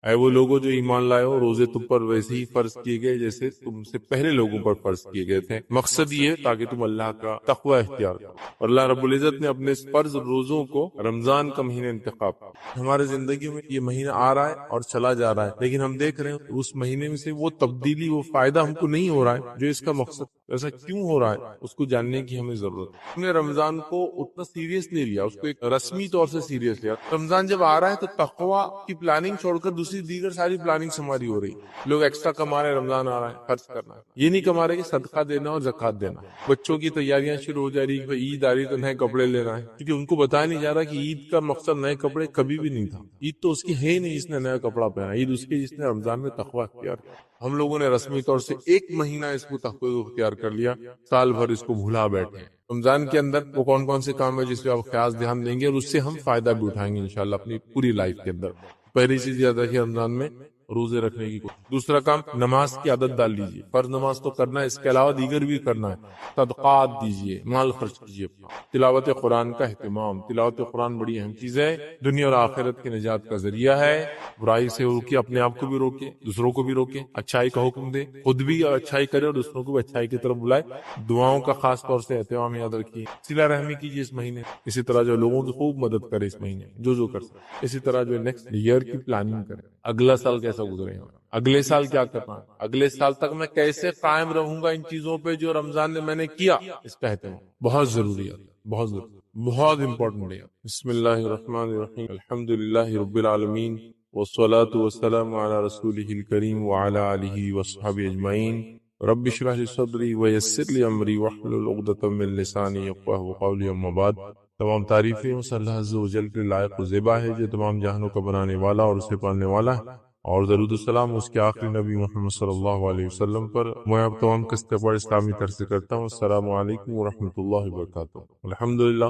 اے وہ لوگوں جو ایمان لائے ہو، روزے تم پر ویسے ہی فرض کیے گئے جیسے تم سے پہلے لوگوں پر فرض کیے گئے تھے۔ مقصد یہ تاکہ تم اللہ کا تقوی اختیار کرو۔ اور اللہ رب العزت نے اپنے فرض روزوں کو رمضان کا مہینہ انتخاب کیا۔ ہمارے زندگی میں یہ مہینہ آ رہا ہے اور چلا جا رہا ہے، لیکن ہم دیکھ رہے ہیں اس مہینے میں سے وہ تبدیلی، وہ فائدہ ہم کو نہیں ہو رہا ہے جو اس کا مقصد۔ ایسا کیوں ہو رہا ہے اس کو جاننے کی ہمیں ضرورت ہے۔ ہم نے رمضان کو اتنا سیریس نہیں لیا، اس کو ایک رسمی طور سے سیریس لیا۔ رمضان جب آ رہا ہے تو تقوی کی پلاننگ چھوڑ کر دوسری دیگر ساری پلاننگ ہماری ہو رہی ہے۔ لوگ ایکسٹرا کما رہے ہیں، رمضان آ رہا ہے خرچ کرنا ہے، یہ نہیں کما رہے کہ صدقہ دینا اور زکوٰۃ دینا۔ بچوں کی تیاریاں شروع ہو جا رہی کہ عید آ رہی تو نئے کپڑے لینا ہے، کیونکہ ان کو بتایا نہیں جا رہا کہ عید کا مقصد نئے کپڑے کبھی بھی نہیں تھا۔ عید تو اس کی ہے ہی نہیں جس نے نیا کپڑا پہنا، عید اس کی جس نے رمضان میں تقوی اختیار کیا۔ ہم لوگوں نے رسمی طور سے ایک مہینہ اس کو تقوی اختیار کر لیا، سال بھر اس کو بھولا بیٹھے۔ رمضان کے اندر وہ کون کون سے کام ہے جس پہ آپ خاص دھیان دیں گے اور اس سے ہم فائدہ بھی اٹھائیں گے انشاءاللہ اپنی پوری لائف کے اندر۔ پہلی چیز یاد رکھیے رمضان میں روزے رکھنے کی کوشش۔ دوسرا کام نماز کی عادت ڈال لیجیے، فرض نماز تو کرنا ہے، اس کے علاوہ دیگر بھی کرنا ہے۔ صدقات دیجیے، مال خرچ کیجیے۔ تلاوت قرآن کا اہتمام، تلاوت قرآن بڑی اہم چیز ہے، دنیا اور آخرت کی نجات کا ذریعہ ہے۔ برائی سے روکیے، اپنے آپ کو بھی روکے، دوسروں کو بھی روکے، اچھائی کا حکم دے، خود بھی اچھائی کرے اور دوسروں کو بھی اچھائی کی طرف بلائے۔ دعاؤں کا خاص طور سے اہتمام یاد رکھیے، صلہ رحمی کیجیے اس مہینے، اسی طرح جو لوگوں کی خوب مدد کرے اس مہینے جو کر سکے، اسی طرح جو نیکسٹ ایئر کی پلاننگ کرے، اگلا سال کیسا گزرے گا، اگلے سال کیا کرنا ہے، اگلے سال تک میں کیسے قائم رہوں گا ان چیزوں پہ جو رمضان میں نے کیا، اس کا اہتمام بہت ضروری ہے، بہت ضروری، بہت امپورٹنٹ ہے۔ بسم اللہ الرحمن الرحیم، الحمد للہ رب العالمین، والصلاة والسلام علی رسولہ الکریم وعلی آلہ وصحبہ اجمعین۔ رب اشرح لی صدری ویسر لی امری واحلل عقدۃ من لسانی یفقہوا قولی، اما بعد۔ تمام تعریفیں اس اللہ عز و جل کے لائق و زیبا ہے جو تمام جہانوں کا بنانے والا اور اسے پالنے والا ہے، اور درود السلام اس کے آخری نبی محمد صلی اللہ علیہ وسلم پر۔ میں اب تمام قسط پر اسلامی طرز سے کرتا ہوں۔ السلام علیکم ورحمۃ اللہ وبرکاتہ۔ الحمدللہ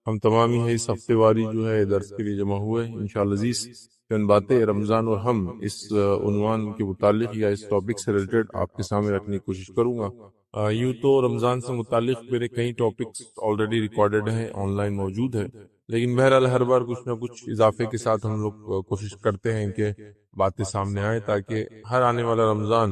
ہم تمام ہی اس ہفتے واری جو ہے درس کے لیے جمع ہوئے انشاءاللہ عزیز۔ چند باتیں رمضان اور ہم اس عنوان کے متعلق یا اس ٹاپک سے ریلیٹڈ آپ کے سامنے رکھنے کی کوشش کروں گا۔ یوں تو رمضان سے متعلق میرے کئی ٹاپکس آلریڈی ریکارڈڈ ہیں، آن لائن موجود ہے، لیکن بہرحال ہر بار کچھ نہ کچھ اضافے کے ساتھ ہم لوگ کوشش کرتے ہیں کہ باتیں سامنے آئیں تاکہ ہر آنے والا رمضان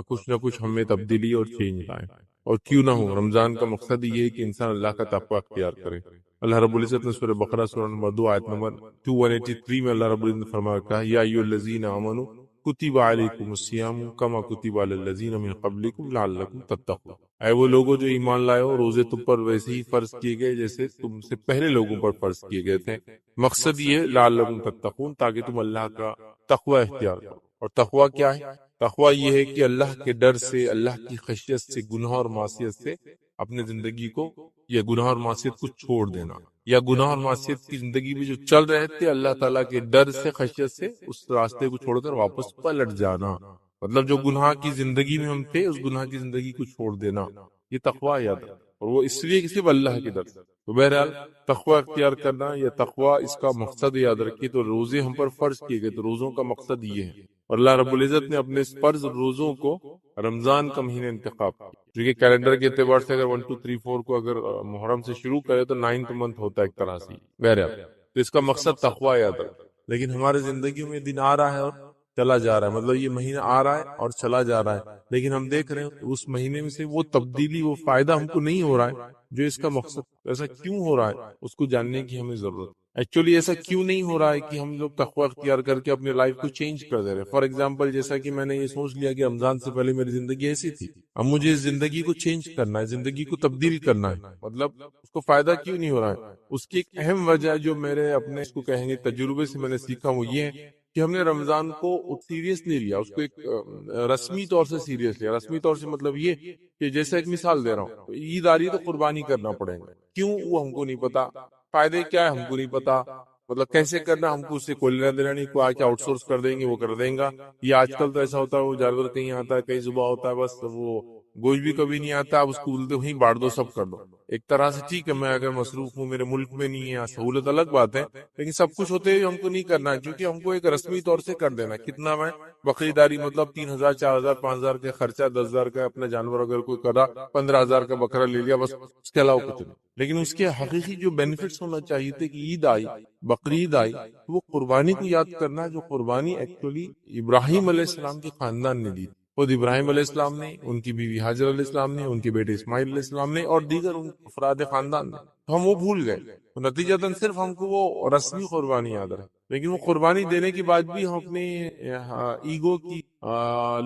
کچھ نہ کچھ ہمیں تبدیلی اور چینج لائے۔ اور کیوں نہ ہو، رمضان کا مقصد یہ ہے کہ انسان اللہ کا تقوی اختیار کرے۔ اللہ رب العزت نے سورہ بقرہ سورہ نمبر 2 آیت نمبر 283 میں اللہ رب العزت نے فرمایا کہا یا ایھا الذین آمنوا کتب علیکم الصیام کما کتب علی الذین من قبلکم لعلکم تتقون۔ اے وہ لوگوں جو ایمان لائے ہو، روزے تم پر ویسے ہی فرض کیے گئے جیسے تم سے پہلے لوگوں پر فرض کیے گئے تھے۔ مقصد یہ لعلکم تتقون، تاکہ تم اللہ کا تقوی اختیار کرو۔ اور تقوی کیا ہے؟ تقوی یہ ہے کہ اللہ کے ڈر سے، اللہ کی خشیت سے، گناہ اور معصیت سے اپنے زندگی کو یا گناہ اور معصیت کو چھوڑ دینا، یا گناہ اور معصیت کی زندگی میں جو چل رہے تھے اللہ تعالیٰ کے ڈر سے، خشیت سے اس راستے کو چھوڑ کر واپس پلٹ جانا۔ مطلب جو گناہ کی زندگی میں ہم تھے اس گناہ کی زندگی کو چھوڑ دینا، یہ تقوی یاد ہے، اور وہ اس لیے کہ صرف اللہ کے ڈر سے۔ تو بہرحال تقوی اختیار کرنا یا تقوی اس کا مقصد یاد رکھیے۔ تو روزے ہم پر فرض کیے گئے، تو روزوں کا مقصد یہ ہے، اور اللہ رب العزت نے اپنے فرض روزوں کو رمضان کا مہینہ انتخاب کیا، کیونکہ کیلنڈر کے اعتبار سے اگر 1 2 3 4 کو اگر محرم سے شروع کرے تو 9th منتھ ہوتا ہے ایک طرح سے بہرحال۔ تو اس کا مقصد تقوی یاد رکھنا۔ لیکن ہمارے زندگیوں میں دن آ رہا ہے اور چلا جا رہا ہے، مطلب یہ مہینہ آ رہا ہے اور چلا جا رہا ہے، لیکن ہم دیکھ رہے ہیں اس مہینے میں سے وہ تبدیلی، وہ فائدہ ہم کو نہیں ہو رہا ہے جو اس کا مقصد۔ ایسا کیوں ہو رہا ہے اس کو جاننے کی ہمیں ضرورت ہے۔ ایکچولی ایسا کیوں نہیں ہو رہا ہے کہ ہم لوگ تقوی اختیار کر کے اپنی لائف کو چینج کر دے رہے ہیں۔ فار ایگزامپل جیسا کہ میں نے یہ سوچ لیا کہ رمضان سے پہلے میری زندگی ایسی تھی، اب مجھے اس زندگی کو چینج کرنا ہے، زندگی کو تبدیل کرنا ہے، مطلب اس کو فائدہ کیوں نہیں ہو رہا ہے؟ اس کی ایک اہم وجہ جو میرے اپنے اس کو کہیں گے تجربے سے میں نے سیکھا وہ یہ ہے کہ ہم نے رمضان کو سیریس نہیں لیا، اس کو ایک رسمی طور سے سیریس لیا۔ رسمی طور سے مطلب یہ کہ جیسے ایک مثال دے رہا ہوں، عید آ رہی ہے تو قربانی کرنا پڑے گا، کیوں وہ ہم کو نہیں پتا، فائدے کیا ہے ہم کو نہیں پتا، مطلب کیسے کرنا ہم کو اس سے کوئی لینا دینا نہیں، کوئی آ کے آؤٹ سورس کر دیں گے وہ کر دیں گا۔ یہ آج کل تو ایسا ہوتا ہے وہ جانور کہیں آتا ہے کہیں صبح ہوتا ہے، بس وہ گوشت بھی کبھی نہیں آتا، آپ اس کو بولتے وہیں بانٹ دو، سب کر دو. ایک طرح سے ٹھیک ہے، میں اگر مصروف ہوں، میرے ملک میں نہیں ہے، سہولت الگ بات ہے، لیکن سب کچھ ہوتے ہوئے ہم کو نہیں کرنا ہے، کیونکہ ہم کو ایک رسمی طور سے کر دینا. کتنا میں بکری داری مطلب 3,000 4,000 5,000 کا خرچہ، 10,000 کا اپنا جانور اگر کوئی کرا، 15,000 کا بکرا لے لیا، بس اس کے علاوہ کچھ نہیں. لیکن اس کے حقیقی جو بینیفٹس ہونا چاہیے تھے کہ عید آئی، بقرعید آئی، وہ قربانی کو یاد کرنا، جو قربانی ایکچولی ابراہیم علیہ السلام کے خاندان نے دی. خود ابراہیم علیہ السلام نے، ان کی بیوی حاجر علیہ السلام نے، ان کے بیٹے اسماعیل علیہ السلام نے، اور دیگر ان افراد خاندان نے. تو ہم وہ بھول گئے، تو نتیجتاً صرف ہم کو وہ رسمی قربانی یاد رہے. لیکن وہ قربانی دینے کے بعد بھی ہم اپنے ایگو کی،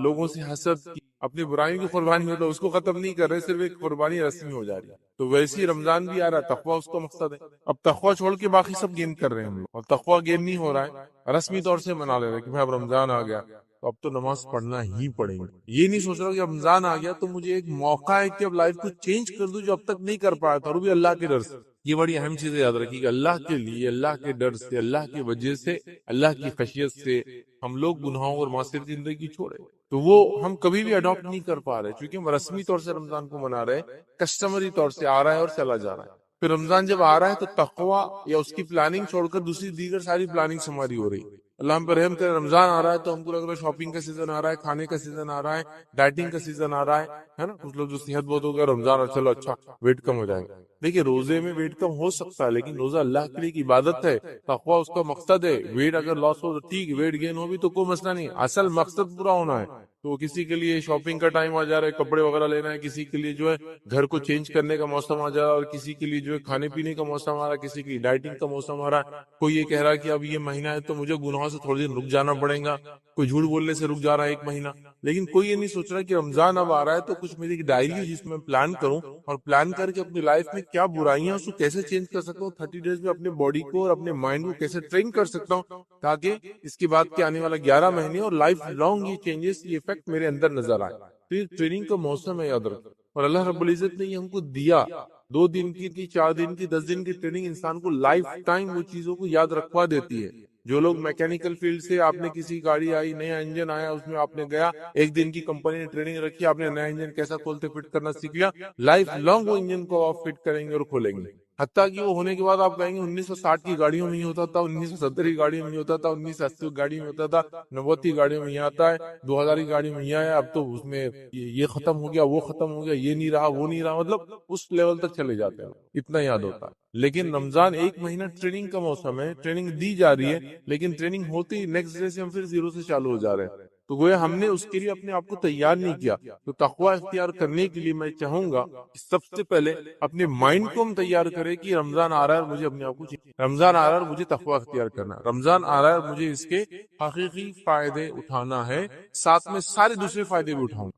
لوگوں سے حسد کی، اپنی برائیوں کی قربانی ہوتا ہے اس کو ختم نہیں کر رہے، صرف ایک قربانی رسمی ہو جا رہی ہے. تو ویسے ہی رمضان بھی آ رہا ہے، تقویٰ اس کا مقصد ہے. اب تقویٰ چھوڑ کے باقی سب گین کر رہے ہیں ہم لوگ، اور تقویٰ گین نہیں ہو رہا ہے، رسمی طور سے منا لے رہے کہ بھائی اب رمضان آ گیا تو اب تو نماز پڑھنا ہی پڑیں گے. یہ نہیں سوچ رہا کہ رمضان آ گیا تو مجھے ایک موقع ہے کہ اب لائف کو چینج کر دوں جو اب تک نہیں کر پایا تھا، اور وہ بھی اللہ کے ڈر سے. یہ بڑی اہم چیز یاد رکھیے کہ اللہ کے لیے، اللہ کے ڈر سے، اللہ کی وجہ سے، اللہ کی خشیت سے ہم لوگ گناہوں اور معصیت کی زندگی چھوڑے. تو وہ ہم کبھی بھی اڈاپٹ نہیں کر پا رہے، کیونکہ ہم رسمی طور سے رمضان کو منا رہے، کسٹمری طور سے آ رہا ہے اور چلا جا رہا ہے. پھر رمضان جب آ رہا ہے تو تقویٰ یا اس کی پلاننگ چھوڑ کر دوسری دیگر ساری پلاننگ ہماری ہو رہی. اللہ ہم پر رحم کرے، رمضان آ رہا ہے تو ہم کو لگ رہا ہے شاپنگ کا سیزن آ رہا ہے، کھانے کا سیزن آ رہا ہے، ڈائٹنگ کا سیزن آ رہا ہے نا. کچھ لوگ جو صحت بہت ہو گیا، رمضان چلو اچھا ویٹ کم ہو جائے گا. دیکھیے روزے میں ویٹ کم ہو سکتا ہے، لیکن روزہ اللہ کے لیے ایک عبادت ہے، تقویٰ اس کا مقصد ہے. ویٹ اگر لاس ہو تو ٹھیک، ویٹ گین ہو بھی تو کوئی مسئلہ نہیں، اصل مقصد پورا ہونا ہے. تو کسی کے لیے شاپنگ کا ٹائم آ جا رہا ہے، کپڑے وغیرہ لینا ہے، کسی کے لیے جو ہے گھر کو چینج کرنے کا موسم آ جا رہا ہے، اور کسی کے لیے جو ہے کھانے پینے کا موسم آ رہا ہے، کسی کے لیے ڈائٹنگ کا موسم آ رہا ہے. کوئی یہ کہہ رہا ہے کہ اب یہ مہینہ ہے تو مجھے گناہوں سے تھوڑے دن رک جانا پڑے گا، کوئی جھوٹ بولنے سے رک جا رہا ہے 1 مہینہ. لیکن کوئی یہ نہیں سوچ رہا کہ رمضان اب آ رہا ہے تو کچھ میری ایک ڈائری ہے جس میں پلان کروں، اور پلان کر کے اپنی لائف میں کیا برائیاں اس کو کیسے چینج کر سکتا ہوں، 30 ڈیز میں اپنے باڈی کو اور اپنے مائنڈ کو کیسے ٹرین کر سکتا ہوں، تاکہ اس کے بعد کے آنے والا 11 مہینے اور لائف لانگ یہ چینجز، یہ افیکٹ میرے اندر نظر آئے. تو یہ ٹریننگ کا موسم ہے، یاد رکھیں. اور اللہ رب العزت نے یہ ہم کو دیا، 2 دن کی 4 دن کی 10 دن کی ٹریننگ انسان کو لائف ٹائم وہ چیزوں کو یاد رکھوا دیتی ہے. جو لوگ میکینیکل فیلڈ سے، آپ نے کسی گاڑی آئی، نیا انجن آیا، اس میں آپ نے گیا، 1 دن کی کمپنی نے ٹریننگ رکھی، آپ نے نیا انجن کیسا کھولتے فٹ کرنا سیکھ لیا، لائف لانگ وہ انجن کو آپ فٹ کریں گے اور کھولیں گے. حتیٰ کہ وہ ہونے کے بعد آپ کہیں گے 1960 کی گاڑیوں میں ہی ہوتا تھا، 1970 کی گاڑیوں میں ہی ہوتا تھا، 1980 کی گاڑی میں ہوتا تھا، 90 کی گاڑیوں میں یہ آتا ہے، 2000 کی گاڑی میں یہ آیا، اب تو اس میں یہ ختم ہو گیا، وہ ختم ہو گیا، یہ نہیں رہا، وہ نہیں رہا، مطلب اس لیول تک چلے جاتے ہیں. اتنا یاد ہوتا ہے. لیکن رمضان 1 مہینہ ٹریننگ کا موسم ہے، ٹریننگ دی جا رہی ہے، لیکن ٹریننگ ہوتی ہی نیکسٹ ڈے سے ہم پھر زیرو سے چالو ہو جا رہے ہیں. تو گویا ہم نے اس کے لیے اپنے آپ کو تیار نہیں کیا. تو تقویٰ اختیار کرنے کے لیے میں چاہوں گا کہ سب سے پہلے اپنے مائنڈ کو ہم تیار کریں کہ رمضان آ رہا ہے اور مجھے اپنے آپ کو رمضان آ رہا ہے اور مجھے تقویٰ اختیار کرنا ہے، رمضان آ رہا ہے اور مجھے اس کے حقیقی فائدے اٹھانا ہے، ساتھ میں سارے دوسرے فائدے بھی اٹھاؤں.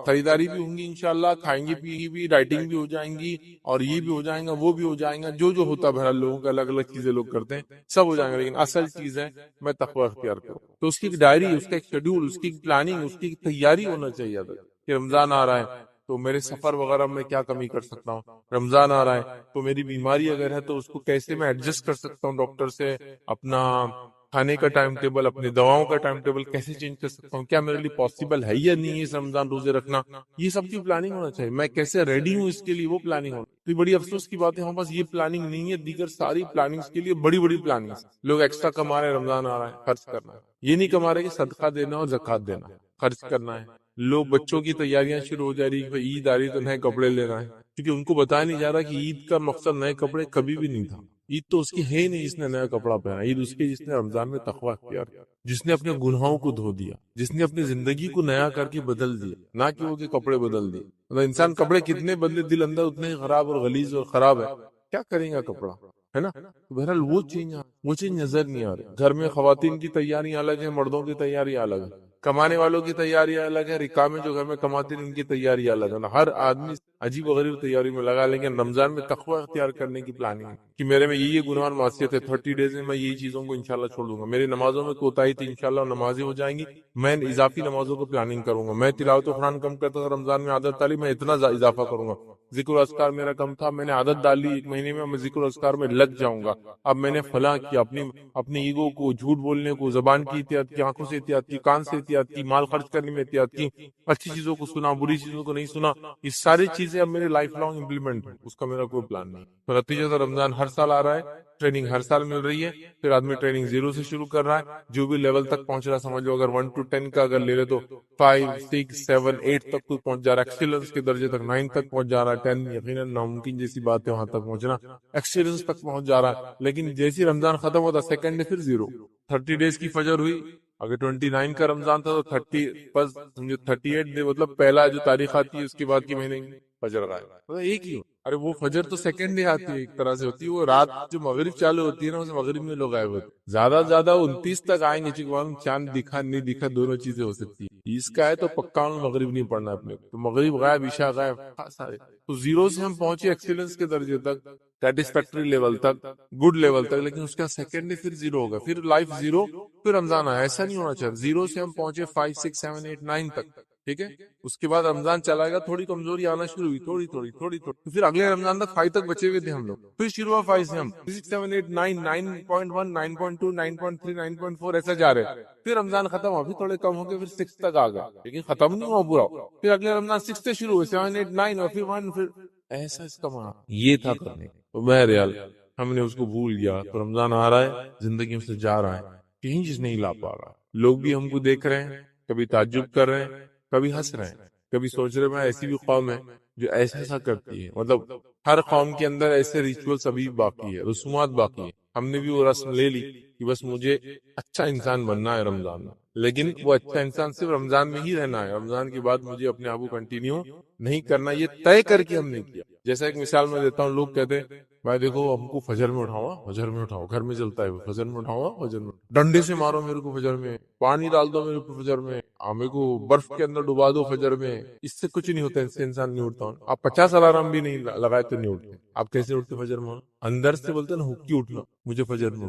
خریداری بھی ہوں گی انشاءاللہ، کھائیں گے پیئیں گے بھی، ڈائٹنگ بھی ہو جائیں گی، اور یہ بھی ہو جائیں گا، وہ بھی ہو جائیں گا، جو ہوتا ہے بہرحال لوگوں کا الگ الگ چیزیں لوگ کرتے ہیں، سب ہو جائیں گا. لیکن اصل چیز ہے میں تقویٰ اختیار کروں. تو اس کی ایک ڈائری، اس کا ایک شیڈول، اس کی ایک پلاننگ، اس کی ایک تیاری ہونا چاہیے کہ رمضان آ رہا ہے تو میرے سفر وغیرہ میں کیا کمی کر سکتا ہوں، رمضان آ رہا ہے تو میری بیماری اگر ہے تو اس کو کیسے میں ایڈجسٹ کر سکتا ہوں ڈاکٹر سے، اپنا کھانے کا ٹائم ٹیبل، اپنی دواؤں کا ٹائم ٹیبل کیسے چینج کر سکتا ہوں، کیا میرے لیے پاسبل ہے یا نہیں اس رمضان روزے رکھنا، یہ سب کی پلاننگ ہونا چاہیے. میں کیسے ریڈی ہوں اس کے لیے، وہ پلاننگ ہونا. تو بڑی افسوس کی بات ہے ہمارے پاس یہ پلاننگ نہیں ہے. دیگر ساری پلاننگز کے لیے بڑی بڑی پلاننگ، لوگ ایکسٹرا کما رہے ہیں، رمضان آ رہا ہے خرچ کرنا ہے، یہ نہیں کما رہے کہ صدقہ دینا اور زکوٰۃ دینا، خرچ کرنا ہے. لوگ بچوں کی تیاریاں شروع ہو جا رہی کہ عید آ رہی تو نئے کپڑے لینا ہے، کیونکہ ان کو بتایا نہیں جا رہا کہ عید کا مقصد نئے کپڑے کبھی بھی نہیں تھا. عید تو اس کی ہے ہی نہیں جس نے نیا کپڑا پہنا، عید اس کی جس نے رمضان میں تقویٰ اختیار کیا، جس نے اپنے گناہوں کو دھو دیا، جس نے اپنی زندگی کو نیا کر کے بدل دیا، نہ کہ وہ کہ کپڑے بدل دیے. انسان کپڑے کتنے بدلے، دل اندر اتنے ہی خراب اور غلیظ اور خراب ہے، کیا کریں گا کپڑا، ہے نا. بہرحال وہ چیز نظر نہیں آ رہی. گھر میں خواتین کی تیاریاں الگ ہیں، مردوں کی تیاریاں الگ ہیں، کمانے والوں کی تیاری الگ ہے، رکامے جو گھر میں کماتے ہیں ان کی تیاری الگ ہے. ہر آدمی عجیب و غریب تیاری میں لگا، لیکن رمضان میں تقویٰ اختیار کرنے کی پلاننگ ہے کہ میرے میں یہ گناہ معصیت ہے، 30 ڈیز میں یہی چیزوں کو انشاءاللہ چھوڑ دوں گا. میری نمازوں میں کوتاہی تھی، انشاءاللہ نمازیں ہو جائیں گی، میں اضافی نمازوں کو پلاننگ کروں گا. میں تلاوت قرآن کم کرتا تھا رمضان میں، عادت تعلیم میں اتنا اضافہ کروں گا. ذکر و اذکار میرا کم تھا، میں نے عادت ڈالی 1 مہینے میں ذکر و اذکار میں لگ جاؤں گا، اب میں نے فلاں کیا، اپنی ایگو کو، جھوٹ بولنے کو، زبان کی احتیاط کی، آنکھوں سے احتیاط کی، کان سے احتیاط کی، مال خرچ کرنے میں احتیاط کی، اچھی چیزوں کو سنا، بری چیزوں کو نہیں سنا، یہ ساری چیزیں اب میرے لائف لانگ امپلیمنٹ ہیں، اس کا میرا کوئی پلان نہیں۔ تو نتیجہ رمضان ہر سال آ رہا ہے، ٹریننگ ہر سال مل رہی ہے، پھر آدمی ٹریننگ 0 سے شروع کر رہا ہے، جو بھی لیول تک پہنچ رہا ہے سمجھ لو، اگر 1 to 10 کا اگر لے لے تو 5 6 7 8 تک کوئی پہنچ جا رہا ہے، ایکسیلنس کے درجے تک 9 تک پہنچ جا رہا ہے، 10 یقیناً ناممکن جیسی بات ہے وہاں تک پہنچنا، ایکسیلنس تک پہنچ جا رہا ہے، لیکن جیسی رمضان ختم ہوتا سیکنڈ ڈے پھر 0۔ 30 ڈیز کی فجر ہوئی، اگر 29 کا رمضان تھا تو 30 بس سمجھو 38 ڈے، مطلب پہلا جو تاریخ آتی ہے اس کے بعد کی مہینے کی فجر غائب، مطلب ایک ہی ہو۔ ارے وہ فجر تو سیکنڈ ڈے آتی ہے، ایک طرح سے ہوتی ہے، وہ رات جو مغرب چالو ہوتی ہے نا، اس مغرب میں لوگ غائب ہوتے ہیں، زیادہ سے زیادہ 29 تک آئیں گے، چونکہ چاند دکھا نہیں دکھا دونوں چیزیں ہو سکتی ہے، اس کا ہے تو پکا مغرب نہیں پڑھنا اپنے کو، تو مغرب غائب، عشاء غائب، سارے تو 0 سے ہم پہنچے ایکسیلنس کے درجے تک، سیٹسفیکٹری لیول تک، گڈ لیول تک، لیکن اس کا سیکنڈ ڈے پھر 0 ہوگا، پھر لائف 0، پھر رمضان آیا، ایسا نہیں ہونا چاہیے۔ 0 سے ہم پہنچے 5 6 7 8 9 تک، ٹھیک ہے، اس کے بعد رمضان چلا گیا، تھوڑی کمزوری آنا شروع ہوئی، تھوڑی، پھر اگلے رمضان تک 5 تک بچے ہوئے تھے ہم لوگ، پھر شروع ہوا 5 سے، ہم 6 7 8 9 9.1 9.2 9.3 9.4 ایسا جا رہے، پھر رمضان ختم ہوا، پھر تھوڑے کم ہو گئے، پھر 6 تک آ گئے، لیکن ختم نہیں ہوا پورا، پھر اگلے رمضان 6 سے شروع ہوئے، 7 8 9 اور پھر 1، پھر ایسا اس کا معنی یہ تھا کرنے، تو بہرحال ہم نے اس کو بھول گیا، تو رمضان آ رہا ہے، زندگی میں سے جا رہا ہے، کہیں چیز نہیں لا پا رہا، لوگ بھی ہم کو دیکھ رہے ہیں، کبھی تعجب کر رہے ہیں، کبھی ہنس رہے ہیں، کبھی سوچ رہے ہیں ایسی بھی قوم ہے جو ایسا کرتی ہے، مطلب ہر قوم کے اندر ایسے ریچولز ابھی باقی ہے، رسومات باقی ہے، ہم نے بھی وہ رسم لے لی کہ بس مجھے اچھا انسان بننا ہے رمضان میں، لیکن وہ اچھا انسان صرف رمضان میں ہی رہنا ہے، رمضان کے بعد مجھے اپنے آپ کو کنٹینیو نہیں کرنا، یہ طے کر کے ہم نے کیا۔ جیسا ایک مثال میں دیتا ہوں، لوگ کہتے ہیں بھائی دیکھو ہم کو فجر میں اٹھاؤ، گھر میں چلتا ہے وہ، فجر میں اٹھاؤ، ڈنڈے سے مارو میرے کو فجر میں، پانی ڈال دو میرے کو فجر میں، میرے کو برف کے اندر ڈبا دو فجر میں، اس سے کچھ نہیں ہوتا، اس سے انسان نہیں اٹھتا، آپ 50 الارم بھی نہیں لگائے تو نہیں اٹھتے، آپ کیسے اٹھتے فجر میں؟ اندر سے بولتے نا حکی اٹھنا، مجھے فجر میں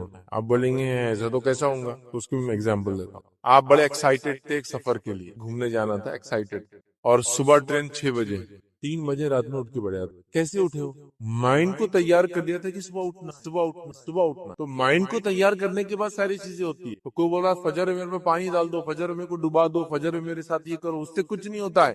اٹھنا، آپ بولیں گے ایسا تو کیسا ہوں گا، تو اس کی میں ایگزامپل دیتا ہوں، آپ بڑے ایکسائٹیڈ تھے ایک سفر کے لیے، گھومنے جانا تھا، ایکسائٹیڈ، اور صبح ٹرین 6 بجے، 3 بجے رات میں اٹھ کے بڑے آتے، کیسے اٹھے ہو؟ مائنڈ کو تیار کر دیا تھا کہ صبح اٹھنا، تو مائنڈ کو تیار کرنے کے بعد ساری چیزیں ہوتی ہے، تو کوئی بول رہا فجر میں میرے پانی ڈال دو، فجر میں کو ڈبا دو، فجر میں میرے ساتھ یہ کرو، اس سے کچھ نہیں ہوتا ہے،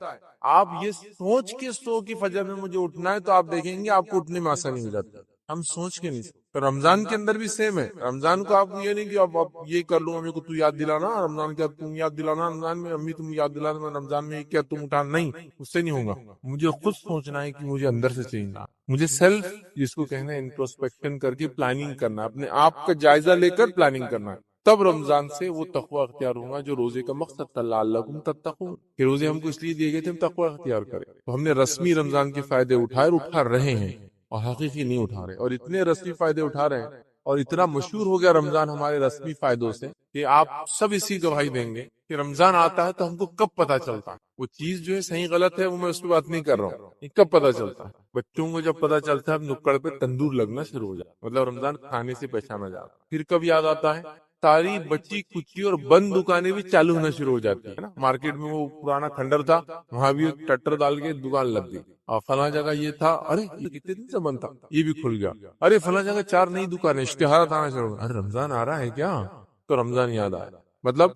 آپ یہ سوچ کے سو کہ فجر میں مجھے اٹھنا ہے، تو آپ دیکھیں گے آپ کو اٹھنے میں آسانی ہو جاتی ہے، ہم سوچ کے نہیں، تو رمضان کے اندر بھی سیم ہے، رمضان کو آپ یہ نہیں کہ اب یہ کر لوں، امی کو تو یاد دلانا، رمضان کیا تم یاد دلانا، رمضان میں امی تم یاد دلانا، رمضان میں کیا تم اٹھا، نہیں، اس سے نہیں ہوگا، مجھے خود سوچنا ہے کہ مجھے اندر سے چینج، مجھے سیلف جس کو کہنا ہے انٹروسپیکشن کر کے پلاننگ کرنا، اپنے آپ کا جائزہ لے کر پلاننگ کرنا، تب رمضان سے وہ تقوی اختیار ہوگا جو روزے کا مقصد تھا، لعلکم تتقون، کہ روزے ہم کو اس لیے دیے گئے تھے ہم تقوی اختیار کریں، تو ہم نے رسمی رمضان کے فائدے اٹھائے اور اٹھا رہے ہیں، اور حقیقی نہیں اٹھا رہے، اور اتنے رسمی فائدے اٹھا رہے ہیں، اور اتنا مشہور ہو گیا رمضان ہمارے رسمی فائدوں سے کہ آپ سب اسی گواہی دیں گے کہ رمضان آتا ہے تو ہم کو کب پتا چلتا ہے وہ چیز جو ہے صحیح غلط ہے، وہ میں اس کی بات نہیں کر رہا ہوں، یہ کب پتا چلتا ہے؟ بچوں کو جب پتا چلتا ہے اب نکڑ پہ تندور لگنا شروع ہو جاتا، مطلب رمضان کھانے سے پہچانا جاتا، پھر کب یاد آتا ہے؟ ساری بچی کچی اور بند دکانیں بھی چالو ہونا شروع ہو جاتی ہے نا، مارکیٹ میں وہ پرانا کھنڈر تھا، وہاں بھی ایک ٹٹر ڈال کے دکان لگ گئی، اور فلاں جگہ یہ تھا، ارے یہ کتنے دن سے بند تھا، یہ بھی کھل گیا، ارے فلاں جگہ 4 نئی دکانیں، اشتہارات آنا شروع ہو گئے، ارے رمضان آ رہا ہے کیا، تو رمضان یاد آیا، مطلب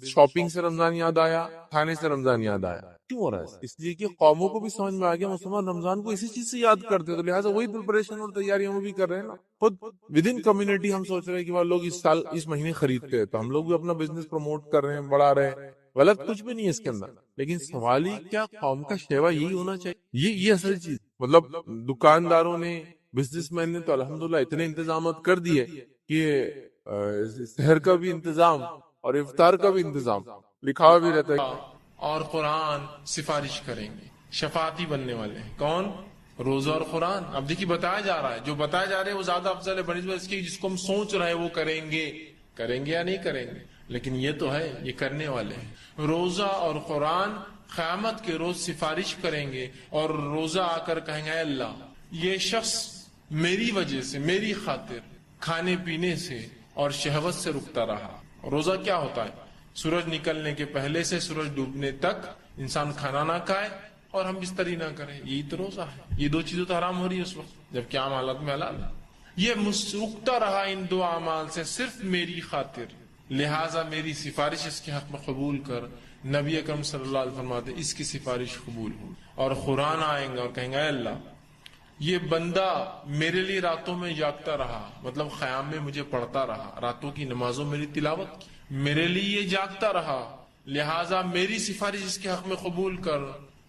شاپنگ سے رمضان یاد آیا، کھانے سے رمضان یاد آیا، کیوں ہو رہا ہے؟ اس لیے کہ قوموں کو بھی سمجھ میں آ گیا مسلمان رمضان کو اسی چیز سے یاد کرتے، تو لہٰذا وہی پریپریشن اور تیاریاں وہ بھی کر رہے ہیں نا، خود ود ان کمیونٹی ہم سوچ رہے ہیں کہ وہ لوگ اس سال اس مہینے خریدتے ہیں، تو ہم لوگ بھی اپنا بزنس پروموٹ کر رہے ہیں، بڑھا رہے ہیں، غلط کچھ بھی نہیں ہے اس کے اندر، لیکن سوال ہی کیا قوم کا شیوا یہی ہونا چاہیے، یہ اصل چیز، مطلب دکانداروں نے، بزنس مین نے تو الحمدللہ اتنے انتظامات کر دیے کہ سحر کا بھی انتظام اور افطار کا بھی انتظام لکھا ہوا بھی رہتا ہے، اور قرآن سفارش کریں گے، شفاعتی بننے والے ہیں کون؟ روزہ اور قرآن۔ اب دیکھیے بتایا جا رہا ہے، جو بتایا جا رہا ہے وہ زیادہ افضل ہے بنسبت اس کی جس کو ہم سوچ رہے ہیں وہ کریں گے یا نہیں کریں گے، لیکن یہ تو ہے یہ کرنے والے ہیں۔ روزہ اور قرآن قیامت کے روز سفارش کریں گے، اور روزہ آ کر کہیں گے اے اللہ یہ شخص میری وجہ سے، میری خاطر کھانے پینے سے اور شہوت سے رکتا رہا۔ روزہ کیا ہوتا ہے؟ سورج نکلنے کے پہلے سے سورج ڈوبنے تک انسان کھانا نہ کھائے، اور ہم بستری نہ کریں، یہی تو روزہ ہے. یہ دو چیزیں تو حرام ہو رہی ہے اس وقت جبکہ عام حالات میں حلال ہے. یہ رکتا رہا ان دو اعمال سے صرف میری خاطر، لہٰذا میری سفارش اس کے حق میں قبول کر. نبی اکرم صلی اللہ علیہ وسلم فرماتے اس کی سفارش قبول ہو. اور قرآن آئیں گا اور کہیں گے اے اللہ یہ بندہ میرے لیے راتوں میں جاگتا رہا، مطلب قیام میں مجھے پڑھتا رہا، راتوں کی نمازوں میری تلاوت کی، میرے لیے یہ جاگتا رہا، لہٰذا میری سفارش اس کے حق میں قبول کر.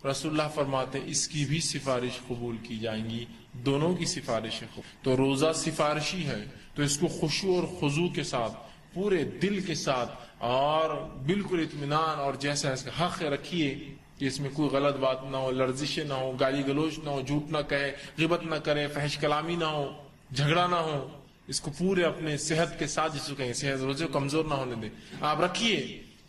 رسول اللہ فرماتے اس کی بھی سفارش قبول کی جائیں گی، دونوں کی سفارش ہے. تو روزہ سفارشی ہے، تو اس کو خشوع اور خضوع کے ساتھ، پورے دل کے ساتھ اور بالکل اطمینان اور جیسا اس کا حق رکھیے کہ اس میں کوئی غلط بات نہ ہو، لرزشیں نہ ہو، گالی گلوچ نہ ہو، جھوٹ نہ کہے، غیبت نہ کرے، فحش کلامی نہ ہو، جھگڑا نہ ہو. اس کو پورے اپنے صحت کے ساتھ، جس کو کہیں صحت روزے کو کمزور نہ ہونے دیں، آپ رکھیے.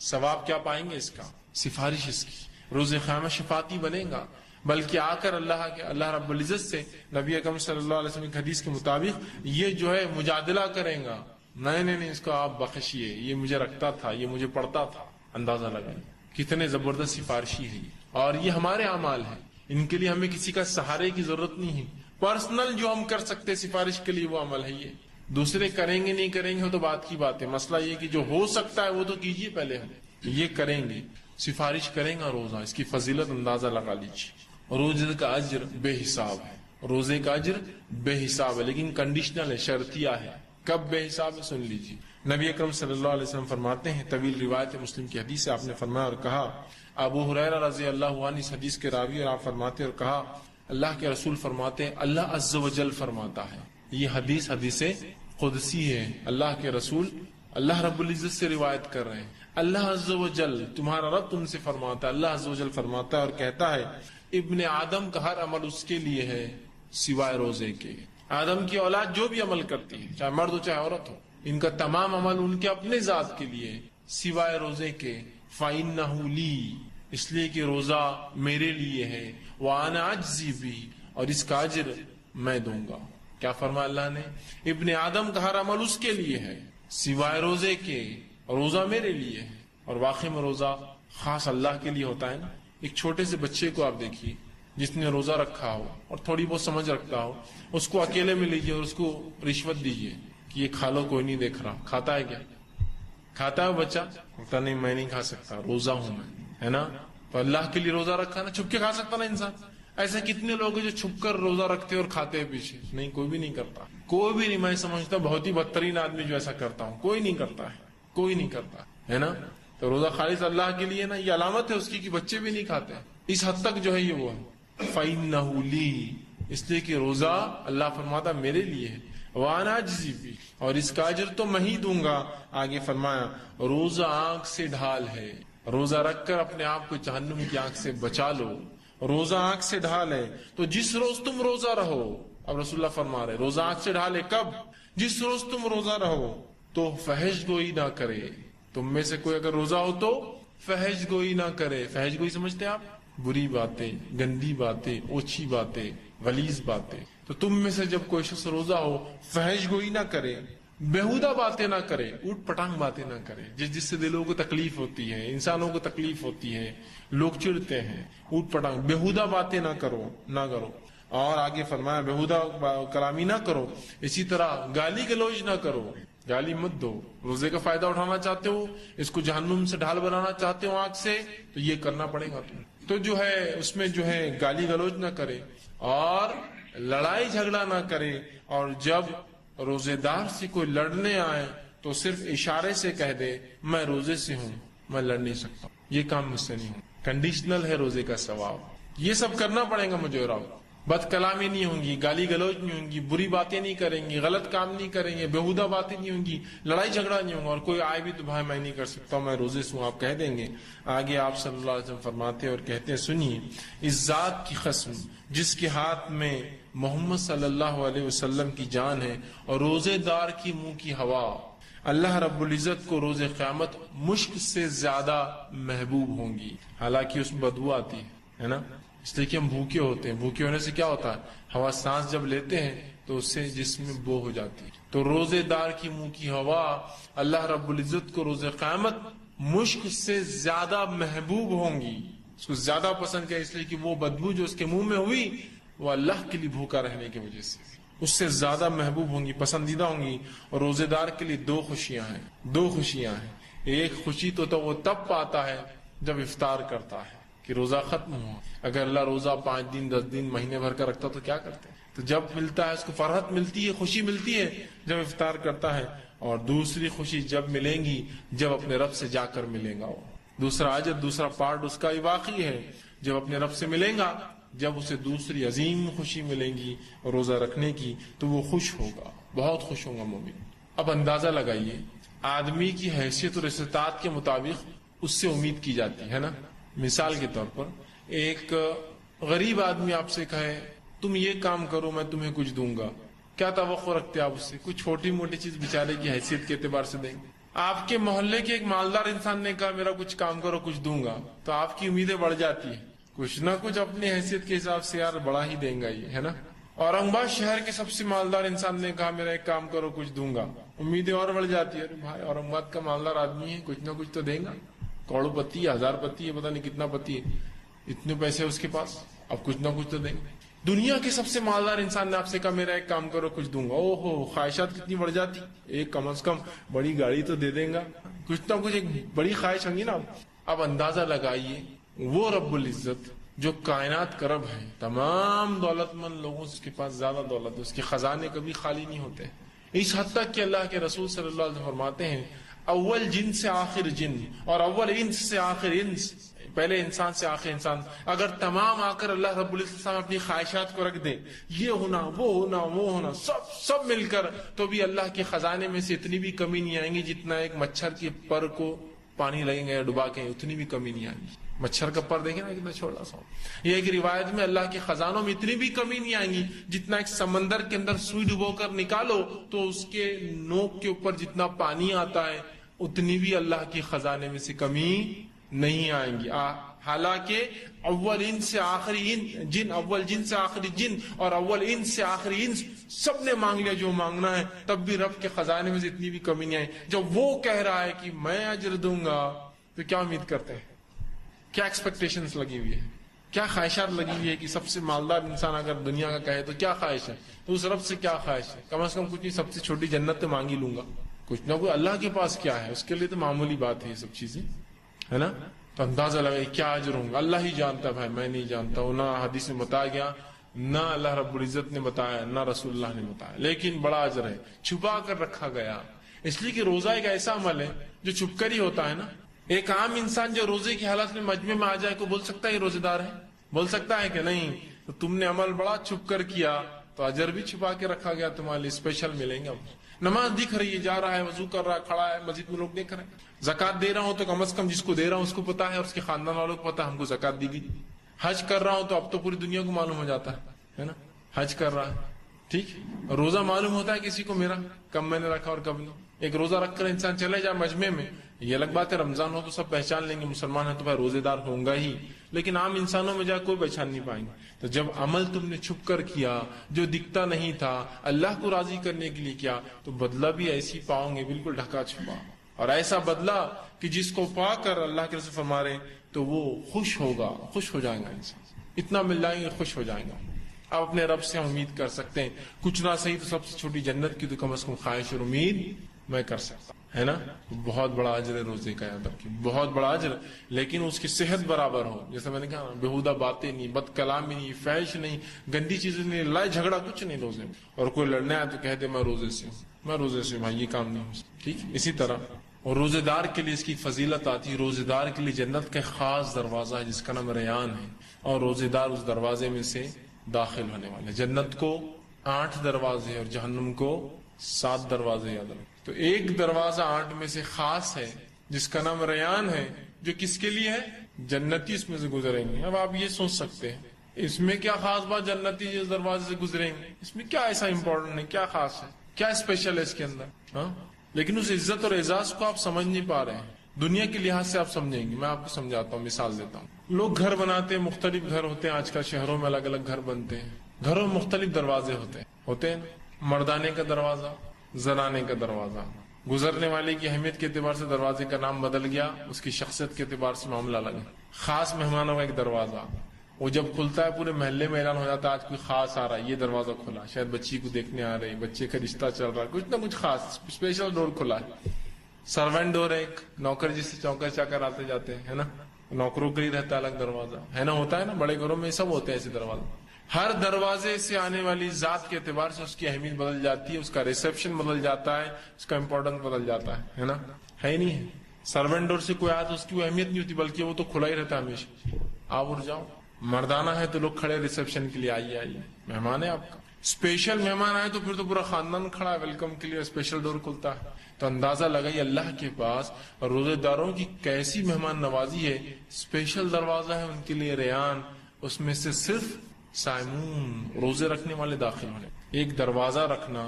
ثواب کیا پائیں گے اس کا؟ سفارش اس کی، روز قیامت شفاعتی بنے گا. بلکہ آ کر اللہ رب العزت سے نبی اکرم صلی اللہ علیہ وسلم کی حدیث کے مطابق یہ جو ہے مجادلہ کریں گا، نہیں اس کو آپ بخشیے، یہ مجھے رکھتا تھا، یہ مجھے پڑھتا تھا. اندازہ لگائیں کتنے زبردست سفارشی ہے یہ. اور یہ ہمارے اعمال ہیں، ان کے لیے ہمیں کسی کا سہارے کی ضرورت نہیں ہے. پرسنل جو ہم کر سکتے سفارش کے لیے وہ عمل ہے یہ. دوسرے کریں گے نہیں کریں گے تو بات کی بات ہے. مسئلہ یہ کہ جو ہو سکتا ہے وہ تو کیجیے پہلے. ہم یہ کریں گے، سفارش کریں گا روزہ، اس کی فضیلت اندازہ لگا لیجیے. روزے کا اجر بے حساب ہے، روزے کا اجر بے حساب ہے، لیکن کنڈیشنل ہے، شرطیہ ہے. کب بے حساب ہے سن لیجیے. نبی اکرم صلی اللہ علیہ وسلم فرماتے ہیں، طویل روایت مسلم کی حدیث سے آپ نے فرمایا اور کہا، ابو ہریرہ رضی اللہ عنہ اس حدیث کے راوی، اور آپ فرماتے اور کہا اللہ کے رسول فرماتے ہیں، اللہ عز و جل فرماتا ہے. یہ حدیث قدسی ہے. اللہ کے رسول اللہ رب العزت سے روایت کر رہے ہیں. اللہ عز و جل تمہارا رب تم سے فرماتا ہے، اللہ عز و جل فرماتا ہے اور کہتا ہے ابن آدم کا ہر عمل اس کے لیے ہے سوائے روزے کے. آدم کی اولاد جو بھی عمل کرتی ہے، چاہے مرد ہو چاہے عورت ہو، ان کا تمام عمل ان کے اپنے ذات کے لیے سوائے روزے کے. فَإِنَّهُ لِي، اس لیے کہ روزہ میرے لیے ہے. وَأَنَا أَجْزِي بِهِ، اور اس کا اجر میں دوں گا. کیا فرمایا اللہ نے؟ ابن آدم کا ہر عمل اس کے لیے ہے سوائے روزے کے، روزہ میرے لیے ہے. اور واقعی میں روزہ خاص اللہ کے لیے ہوتا ہے نا. ایک چھوٹے سے بچے کو آپ دیکھیے جس نے روزہ رکھا ہو اور تھوڑی بہت سمجھ رکھتا ہو، اس کو اکیلے میں لیجیے اور اس کو رشوت دیجیے کہ یہ کھا لو، کوئی نہیں دیکھ رہا. کھاتا ہے کیا؟ کھاتا ہے بچہ؟ کہتا نہیں میں نہیں کھا سکتا، روزہ ہوں میں، ہے نا. تو اللہ کے لیے روزہ رکھا نا، چھپ کے کھا سکتا نا انسان. ایسے کتنے لوگ ہیں جو چھپ کر روزہ رکھتے اور کھاتے ہیں پیچھے؟ نہیں، کوئی بھی نہیں کرتا، کوئی بھی نہیں. میں سمجھتا بہت ہی بدترین آدمی جو ایسا کرتا ہوں، کوئی نہیں کرتا ہے، کوئی نہیں کرتا ہے نا. تو روزہ خالص اللہ کے لیے نا، یہ علامت ہے اس کی کہ بچے بھی نہیں کھاتے. اس حد تک جو ہے یہ وہ ہے. فَإِنَّهُ لِي، اس لیے کہ روزہ اللہ فرماتا میرے لیے ہے. وَأَنَا أَجْزِي بِهِ، اور اس کا اجر تو میں ہی دوں گا. آگے فرمایا روزہ آنکھ سے ڈھال ہے، روزہ رکھ کر اپنے آپ کو جہنم کی آنکھ سے بچا لو. روزہ آنکھ سے ڈھال ہے، تو جس روز تم روزہ رہو، اب رسول اللہ فرما رہے روزہ آنکھ سے ڈھال ہے کب؟ جس روز تم روزہ رہو تو فحش گوئی نہ کرے. تم میں سے کوئی اگر روزہ ہو تو فحش گوئی نہ کرے. فحش گوئی سمجھتے ہیں آپ؟ بری باتیں، گندی باتیں، اوچھی باتیں، غلیظ باتیں. تو تم میں سے جب کوئی شخص روزہ ہو فحش گوئی نہ کرے، بیہودہ باتیں نہ کرے، اوٹ پٹانگ باتیں نہ کرے جس سے دلوں کو تکلیف ہوتی ہے، انسانوں کو تکلیف ہوتی ہے، لوگ چڑھتے ہیں. اوٹ پٹانگ بیہودہ باتیں نہ کرو. اور آگے فرمایا بیہودہ کلامی نہ کرو. اسی طرح گالی گلوچ نہ کرو، گالی مت دو. روزے کا فائدہ اٹھانا چاہتے ہو، اس کو جہنم سے ڈھال بنانا چاہتے ہو آنکھ سے، تو یہ کرنا پڑے گا تم. تو جو ہے اس میں جو ہے گالی گلوچ نہ کرے اور لڑائی جھگڑا نہ کرے. اور جب روزے دار سے کوئی لڑنے آئے تو صرف اشارے سے کہہ دے میں روزے سے ہوں، میں لڑ نہیں سکتا، یہ کام مجھ سے نہیں ہوں. کنڈیشنل ہے روزے کا ثواب. یہ سب کرنا پڑے گا مجھے. اور بد کلامی نہیں ہوں گی، گالی گلوچ نہیں ہوں گی، بری باتیں نہیں کریں گی، غلط کام نہیں کریں گے، بیہودہ باتیں نہیں ہوں گی، لڑائی جھگڑا نہیں ہوگا. اور کوئی آئے بھی تو بھائی میں نہیں کر سکتا، میں روزے سے ہوں، آپ کہہ دیں گے. آگے آپ صلی اللہ علیہ وسلم فرماتے اور کہتے ہیں سنیے، اس ذات کی قسم جس کے ہاتھ میں محمد صلی اللہ علیہ وسلم کی جان ہے اور روزے دار کی منہ کی ہوا، اللہ رب العزت کو روز قیامت مشک سے زیادہ محبوب ہوں گی. حالانکہ اس میں بدبو آتی ہے نا، اس لیے کہ ہم بھوکے ہوتے ہیں. بھوکے ہونے سے کیا ہوتا ہے؟ ہوا سانس جب لیتے ہیں تو اس سے جسم میں بو ہو جاتی ہے. تو روزے دار کی منہ کی ہوا اللہ رب العزت کو روز قیامت مشک سے زیادہ محبوب ہوں گی. اس کو زیادہ پسند کیا؟ اس لیے کہ وہ بدبو جو اس کے منہ میں ہوئی وہ اللہ کے لیے بھوکا رہنے کی وجہ سے اس سے زیادہ محبوب ہوں گی، پسندیدہ ہوں گی. اور روزے دار کے لیے دو خوشیاں ہیں. ایک خوشی تو وہ تب پاتا ہے جب افطار کرتا ہے کہ روزہ ختم ہوا. اگر اللہ روزہ 5 دن 10 دن مہینے بھر کا رکھتا تو کیا کرتے؟ تو جب ملتا ہے اس کو فرحت ملتی ہے، خوشی ملتی ہے جب افطار کرتا ہے. اور دوسری خوشی جب ملیں گی جب اپنے رب سے جا کر ملیں گا. وہ دوسرا اجر، دوسرا پارٹ اس کا واقعی ہے. جب اپنے رب سے ملیں گا، جب اسے دوسری عظیم خوشی ملیں گی روزہ رکھنے کی، تو وہ خوش ہوگا، بہت خوش ہوگا مومن. اب اندازہ لگائیے، آدمی کی حیثیت اور استطاعت کے مطابق اس سے امید کی جاتی ہے نا. مثال کے طور پر ایک غریب آدمی آپ سے کہے تم یہ کام کرو میں تمہیں کچھ دوں گا، کیا توقع رکھتے آپ اس سے؟ کچھ چھوٹی موٹی چیز بیچارے کی حیثیت کے اعتبار سے دیں گے. آپ کے محلے کے ایک مالدار انسان نے کہا میرا کچھ کام کرو کچھ دوں گا، تو آپ کی امیدیں بڑھ جاتی ہیں، کچھ نہ کچھ اپنی حیثیت کے حساب سے یار بڑا ہی دیں گا یہ، ہے نا. اورنگ آباد شہر کے سب سے مالدار انسان نے کہا میرا ایک کام کرو کچھ دوں گا، امیدیں اور بڑھ جاتی ہے. ارے بھائی اورنگ آباد کا مالدار آدمی ہے، کچھ نہ کچھ تو دیں گا، کروڑ پتی ہے، 1000 پتی ہے، پتہ نہیں کتنا پتی ہے، اتنے پیسے اس کے پاس، اب کچھ نہ کچھ تو دیں گے. دنیا کے سب سے مالدار انسان نے آپ سے کہا میرا ایک کام کرو کچھ دوں گا. او ہو، خواہشات کتنی بڑھ جاتی. ایک کم از کم بڑی گاڑی تو دے دیں گا، کچھ نہ کچھ ایک بڑی خواہش ہوگی نا. اب اندازہ لگائیے وہ رب العزت جو کائنات کا رب ہے، تمام دولت مند لوگوں سے اس کے پاس زیادہ دولت ہے، اس کے خزانے کبھی خالی نہیں ہوتے. اس حد تک کہ اللہ کے رسول صلی اللہ علیہ وسلم فرماتے ہیں اول جن سے آخر جن اور اول انس سے آخر انس، پہلے انسان سے آخر انسان، اگر تمام آ کر اللہ رب العزت اپنی خواہشات کو رکھ دے، یہ ہونا وہ ہونا وہ ہونا سب مل کر، تو بھی اللہ کے خزانے میں سے اتنی بھی کمی نہیں آئیں گی جتنا ایک مچھر کے پر کو پانی لگیں گے یا ڈبا کے، اتنی بھی کمی نہیں آئیں گی. مچھر کا پر دیکھیں نا کتنا چھوٹا سا. یہ ایک روایت میں اللہ کے خزانوں میں اتنی بھی کمی نہیں آئیں گی جتنا ایک سمندر کے اندر سوئی ڈبو کر نکالو تو اس کے نوک کے اوپر جتنا پانی آتا ہے اتنی بھی اللہ کے خزانے میں سے کمی نہیں آئیں گی. حالانکہ اول ان سے آخری جن، اول جن سے آخری جن اور اول ان سے آخری ان سب نے مانگ لیا جو مانگنا ہے، تب بھی رب کے خزانے میں سے اتنی بھی کمی نہیں آئی. جب وہ کہہ رہا ہے کہ میں اجر دوں گا تو کیا امید کرتے ہیں، کیا ایکسپیکٹیشنز لگی ہوئی ہے، کیا خواہشات لگی ہوئی ہے کہ سب سے مالدار انسان اگر دنیا کا کہے تو کیا خواہش ہے، تو اس رب سے کیا خواہش ہے؟ کم از کم کچھ نہیں، سب سے چھوٹی جنت تو مانگ ہی لوں گا. کچھ نہ کوئی اللہ کے پاس کیا ہے، اس کے لیے تو معمولی بات ہے یہ سب چیزیں، ہے نا. تو اندازہ لگائے کیا اجر ہوں گا، اللہ ہی جانتا. بھائی میں نہیں جانتا ہوں، نہ حدیث میں بتایا گیا، نہ اللہ رب العزت نے بتایا، نہ رسول اللہ نے بتایا، لیکن بڑا اجر ہے، چھپا کر رکھا گیا. اس لیے کہ روزہ ایک ایسا عمل ہے جو چھپ کر ہی ہوتا ہے نا. ایک عام انسان جو روزے کی حالت میں مجمع میں آ جائے کو بول سکتا ہے یہ روزے دار ہے؟ بول سکتا ہے کہ نہیں؟ تو تم نے عمل بڑا چھپ کر کیا تو اجر بھی چھپا کے رکھا گیا، تمہارے لیے اسپیشل ملیں گے. نماز دکھ رہی ہے، جا رہا ہے، وضو کر رہا ہے، کھڑا ہے، مسجد میں لوگ دیکھ رہے ہیں. زکات دے رہا ہوں تو کم از کم جس کو دے رہا ہوں اس کو پتا ہے اور اس کے خاندان والوں کو پتا ہے ہم کو زکات دی گئی. حج کر رہا ہوں تو اب تو پوری دنیا کو معلوم ہو جاتا ہے نا حج کر رہا ہے. ٹھیک، روزہ معلوم ہوتا ہے کسی کو میرا کب میں نے رکھا اور کب نہیں. ایک روزہ رکھ کر انسان چلے جائے مجمع میں، یہ الگ بات ہے، رمضان ہو تو سب پہچان لیں گے مسلمان ہے تو بھائی روزے دار ہوں گا ہی، لیکن عام انسانوں میں جا کوئی پہچان نہیں پائیں گے. تو جب عمل تم نے چھپ کر کیا جو دکھتا نہیں تھا، اللہ کو راضی کرنے کے لیے کیا، تو بدلہ بھی ایسی پاؤں گے بالکل ڈھکا چھپا، اور ایسا بدلہ کہ جس کو پا کر اللہ کے رسول فرما رہے تو وہ خوش ہوگا، خوش ہو جائے گا انسان، اتنا مل جائیں گے خوش ہو جائے گا. اب اپنے رب سے ہم امید کر سکتے ہیں، کچھ نہ صحیح تو سب سے چھوٹی جنت کی تو کم از کم خواہش اور امید میں کر سکتا ہوں، ہے نا. بہت بڑا اجر ہے روزے کا، یاد رکھیے بہت بڑا اجر، لیکن اس کی صحت برابر ہو. جیسے میں نے کہا بےہودہ باتیں نہیں، بد کلامی نہیں، فحش نہیں، گندی چیزیں نہیں، لڑائی جھگڑا کچھ نہیں روزے میں. اور کوئی لڑنے آئے تو کہہ دے میں روزے سے ہوں، میں روزے سے ہوں، بھائی یہ کام نہیں ہو سکتا. ٹھیک، اسی طرح اور روزے دار کے لیے اس کی فضیلت آتی ہے. روزے دار کے لیے جنت کا خاص دروازہ ہے جس کا نام ریان ہے، اور روزے دار اس دروازے میں سے داخل ہونے والے. جنت کو 8 دروازے اور جہنم کو 7 دروازے یاد رکھیں. تو ایک دروازہ 8 میں سے خاص ہے جس کا نام ریان ہے، جو کس کے لیے ہے؟ جنتی اس میں سے گزریں گے. اب آپ یہ سوچ سکتے ہیں اس میں کیا خاص بات، جنتی جس دروازے سے گزریں گے اس میں کیا ایسا امپورٹنٹ ہے، کیا خاص ہے، کیا اسپیشل ہے اس کے اندر؟ ہاں، لیکن اس عزت اور اعزاز کو آپ سمجھ نہیں پا رہے ہیں. دنیا کے لحاظ سے آپ سمجھیں گے، میں آپ کو سمجھاتا ہوں، مثال دیتا ہوں. لوگ گھر بناتے ہیں، مختلف گھر ہوتے ہیں، آج کل شہروں میں الگ الگ گھر بنتے ہیں. گھروں میں مختلف دروازے ہوتے ہیں، مردانے کا دروازہ، زنانے کا دروازہ، گزرنے والے کی اہمیت کے اعتبار سے دروازے کا نام بدل گیا، اس کی شخصیت کے اعتبار سے معاملہ الگ ہے۔ خاص مہمانوں کا ایک دروازہ، وہ جب کھلتا ہے پورے محلے میں اعلان ہو جاتا ہے آج کوئی خاص آ رہا ہے، یہ دروازہ کھلا، شاید بچی کو دیکھنے آ رہے، بچے کا رشتہ چل رہا ہے، کچھ نہ کچھ خاص اسپیشل ڈور کھلا ہے۔ سروینٹ ڈور ہے ایک، نوکر جس سے چوکر چاکر آتے جاتے ہیں، ہے نا، نوکروں کے لیے رہتا ہے الگ دروازہ، ہے نا، ہوتا ہے نا، بڑے گھروں میں سب ہوتے ہیں ایسے دروازے۔ ہر دروازے سے آنے والی ذات کے اعتبار سے اس کی اہمیت بدل جاتی ہے، اس کا ریسیپشن بدل جاتا ہے، اس کا امپورٹنس بدل جاتا ہے نا، ہے نہیں ہے۔ سروینٹ ڈور سے کوئی آیا تو اس کی وہ اہمیت نہیں ہوتی، بلکہ وہ تو کھلا ہی رہتا ہے ہمیشہ، آپ اور جاؤ۔ مردانہ ہے تو لوگ کھڑے ریسیپشن کے لیے، آئیے آئیے، مہمان ہے آپ کا۔ اسپیشل مہمان آئے تو پھر تو پورا خاندان کھڑا ہے ویلکم کے لیے، اسپیشل ڈور کھلتا ہے۔ تو اندازہ لگائیے اللہ کے پاس روزے داروں کی کیسی مہمان نوازی ہے، اسپیشل دروازہ ہے ان کے لیے ریان، اس میں سے صرف صائمون روزے رکھنے والے داخل ہونے۔ ایک دروازہ رکھنا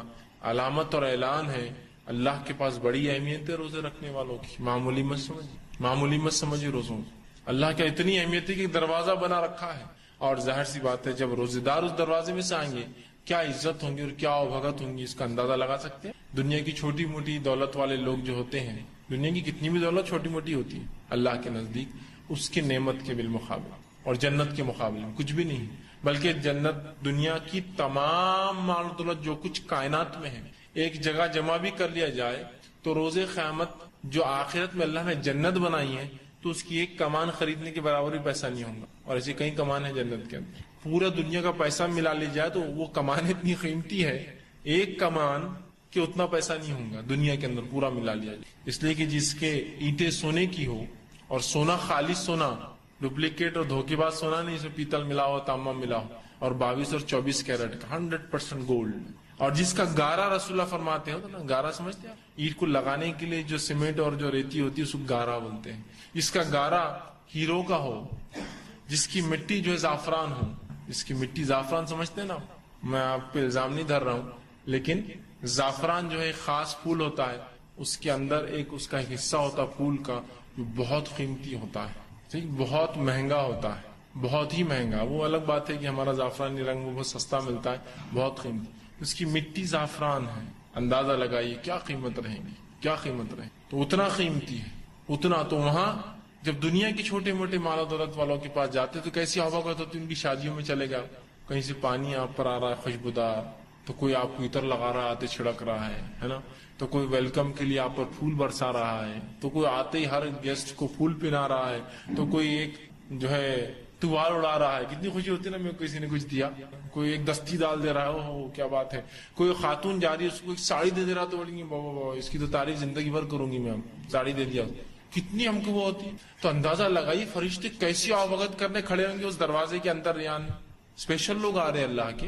علامت اور اعلان ہے، اللہ کے پاس بڑی اہمیت ہے روزے رکھنے والوں کی، معمولی مت سمجھیے، معمولی مت سمجھیے روزوں کی۔ اللہ کا اتنی اہمیت ہے کہ دروازہ بنا رکھا ہے، اور ظاہر سی بات ہے جب روزے دار اس دروازے میں سے آئیں گے کیا عزت ہوں گی اور کیا بھگت ہوں گی، اس کا اندازہ لگا سکتے ہیں۔ دنیا کی چھوٹی موٹی دولت والے لوگ جو ہوتے ہیں، دنیا کی کتنی بھی دولت چھوٹی موٹی ہوتی ہے، اللہ کے نزدیک اس کی نعمت کے بالمقابل اور جنت کے مقابلے میں کچھ بھی نہیں، بلکہ جنت دنیا کی تمام مال و دولت جو کچھ کائنات میں ہے ایک جگہ جمع بھی کر لیا جائے تو روز قیامت جو آخرت میں اللہ نے جنت بنائی ہے تو اس کی ایک کمان خریدنے کے برابر بھی پیسہ نہیں ہوگا، اور ایسی کئی کمان ہے جنت کے اندر، پورا دنیا کا پیسہ ملا لی جائے تو وہ کمان اتنی قیمتی ہے، ایک کمان کہ اتنا پیسہ نہیں ہوگا دنیا کے اندر پورا ملا لیا جائے، اس لیے کہ جس کے اینٹیں سونے کی ہو اور سونا خالص سونا، ڈپلیکیٹ اور دھوکے باز سونا نہیں، اس میں پیتل ملا ہو، تانبا ملا ہو، اور 22 اور 24 کیرٹ کا 100% گولڈ، اور جس کا گارا رسول اللہ فرماتے ہیں نا، گارا سمجھتے ہیں اینٹ کو لگانے کے لیے جو سیمنٹ اور جو ریتی ہوتی ہے اس کو گارا بولتے ہیں، جس کا گارا ہیرو کا ہو، جس کی مٹی جو ہے زعفران ہو، جس کی مٹی زعفران سمجھتے ہیں نا، میں آپ پہ الزام نہیں دھر رہا ہوں، لیکن زعفران جو ہے ایک خاص پھول ہوتا ہے، اس کے اندر ایک اس کا ایک حصہ ہوتا ہے پھول کا جو بہت قیمتی ہوتا ہے، ٹھیک، بہت مہنگا ہوتا ہے، بہت ہی مہنگا، وہ الگ بات ہے کہ ہمارا زعفرانی رنگ وہ بہت سستا ملتا ہے، بہت قیمتی، اس کی مٹی زعفران ہے، اندازہ لگائیے کیا قیمت رہے گی، کیا قیمت رہے، تو اتنا قیمتی ہے، اتنا، تو وہاں جب دنیا کے چھوٹے موٹے مال و دولت والوں کے پاس جاتے تو کیسی آواگت ہوتی، ان کی شادیوں میں چلے گا، کہیں سے پانی آپ پر آ رہا ہے خوشبودار، تو کوئی آپ کو عطر لگا رہا ہے، آتے چھڑک رہا ہے نا، تو کوئی ویلکم کے لیے آپ پر پھول برسا رہا ہے، تو کوئی آتے ہی ہر گیسٹ کو پھول پہنا رہا ہے، تو کوئی ایک جو ہے توال اڑا رہا ہے، کتنی خوشی ہوتی ہے نا، میں کسی نے کچھ دیا، کوئی ایک دستی ڈال دے رہا ہے، اوہ کیا بات ہے، کوئی خاتون جا رہی ہے اس کو ایک ساڑی دے دے رہا تو بولیں گی بابا بابا اس کی تو تعریف زندگی بھر کروں گی میں، ساڑی دے دیا، کتنی ہم کو وہ ہوتی ہے۔ تو اندازہ لگائیے فرشتے کیسی آوگت کرنے کھڑے ہوں گے اس دروازے کے اندر، ریان اسپیشل لوگ آ رہے ہیں اللہ کے،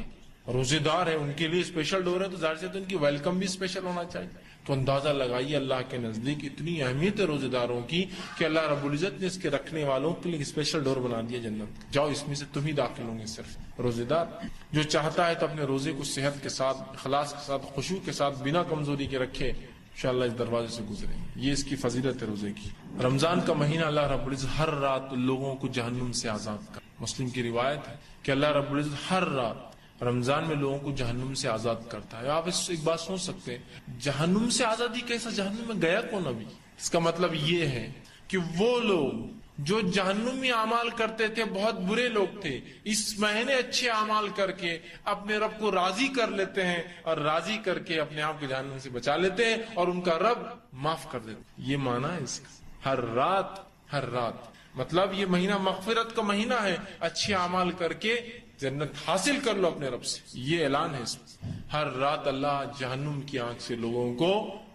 روزے دار ہیں، ان کے لیے اسپیشل ڈور ہے، تو ظاہر سے تو ان کی ویلکم بھی اسپیشل ہونا چاہیے۔ تو اندازہ لگائیے اللہ کے نزدیک اتنی اہمیت ہے روزے داروں کی کہ اللہ رب العزت نے اس کے رکھنے والوں کے لیے اسپیشل ڈور بنا دیا جنت، جاؤ اس میں سے تم ہی داخل ہوں گے، صرف روزے دار۔ جو چاہتا ہے تو اپنے روزے کو صحت کے ساتھ، اخلاص کے ساتھ، خشوع کے ساتھ، بنا کمزوری کے رکھے، انشاءاللہ اس دروازے سے گزریں گے، یہ اس کی فضیلت ہے روزے کی۔ رمضان کا مہینہ اللہ رب العزت ہر رات لوگوں کو جہنم سے آزاد کر، مسلم کی روایت ہے کہ اللہ رب العزت ہر رات رمضان میں لوگوں کو جہنم سے آزاد کرتا ہے۔ آپ اس ایک بات سوچ سکتے ہیں، جہنم سے آزادی کیسا، جہنم میں گیا کون ابھی؟ اس کا مطلب یہ ہے کہ وہ لوگ جو جہنمی اعمال کرتے تھے، بہت برے لوگ تھے، اس مہینے اچھے اعمال کر کے اپنے رب کو راضی کر لیتے ہیں، اور راضی کر کے اپنے آپ کو جہنم سے بچا لیتے ہیں، اور ان کا رب معاف کر دیتے ہیں۔ یہ معنی ہے اس کا، ہر رات، ہر رات، مطلب یہ مہینہ مغفرت کا مہینہ ہے، اچھے اعمال کر کے جنت حاصل کر لو اپنے رب سے، یہ اعلان ہے اس میں۔ ہر رات اللہ جہنم کی آنکھ سے لوگوں کو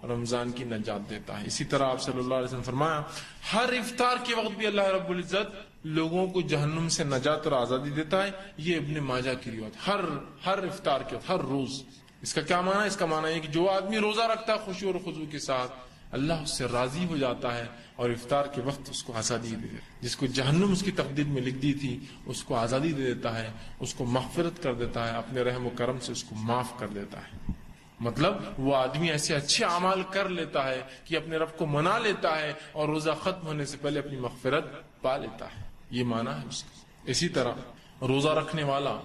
رمضان کی نجات دیتا ہے۔ اسی طرح آپ صلی اللہ علیہ وسلم فرمایا، ہر افطار کے وقت بھی اللہ رب العزت لوگوں کو جہنم سے نجات اور آزادی دیتا ہے، یہ ابن ماجہ کی روایت، ہر افطار کے وقت، ہر روز۔ اس کا کیا معنی ہے؟ اس کا معنی ہے کہ جو آدمی روزہ رکھتا ہے خشوع اور خضوع کے ساتھ، اللہ اس سے راضی ہو جاتا ہے اور افطار کے وقت اس کو آزادی دے دیتا ہے، جس کو جہنم اس کی تقدیر میں لکھ دی تھی اس کو آزادی دے دیتا ہے، اس کو مغفرت کر دیتا ہے، اپنے رحم و کرم سے اس کو معاف کر دیتا ہے۔ مطلب وہ آدمی ایسے اچھے اعمال کر لیتا ہے کہ اپنے رب کو منا لیتا ہے اور روزہ ختم ہونے سے پہلے اپنی مغفرت پا لیتا ہے، یہ معنی ہے اس کا۔ اسی طرح روزہ رکھنے والا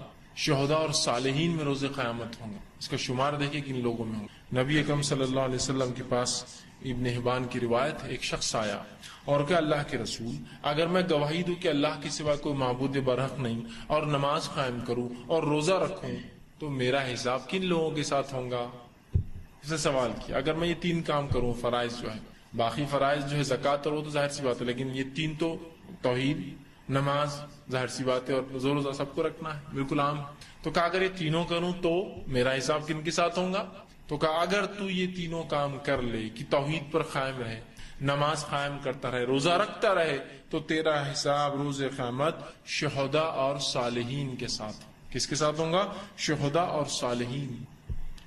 شہداء اور صالحین میں روز قیامت ہوں گے، اس کا شمار دیکھیں کن لوگوں میں ہوگا۔ نبی اکرم صلی اللہ علیہ وسلم کے پاس ابن حبان کی روایت ہے، ایک شخص آیا اور کہ اللہ کے رسول، اگر میں گواہی دوں کہ اللہ کے سوا کوئی معبود برحق نہیں اور نماز قائم کروں اور روزہ رکھوں تو میرا حساب کن لوگوں کے ساتھ ہوگا؟ اس نے سوال کیا اگر میں یہ 3 کام کروں، فرائض جو ہے، باقی فرائض جو ہے زکوٰۃ اور وہ تو ظاہر سی بات ہے، لیکن یہ 3 تو توحید، نماز، ظاہر سی بات ہے، اور روزہ سب کو رکھنا ہے، بالکل عام۔ تو کہا اگر یہ تینوں کروں تو میرا حساب کن کے ساتھ ہوگا؟ تو کہا اگر تو یہ تینوں کام کر لے کہ توحید پر قائم رہے، نماز قائم کرتا رہے، روزہ رکھتا رہے، تو تیرا حساب روز قیامت شہداء اور صالحین کے ساتھ۔ کس کے ساتھ ہوگا؟ شہداء اور صالحین۔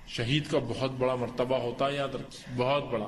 شہید کا بہت بڑا مرتبہ ہوتا ہے، یاد رکھیں، بہت بڑا۔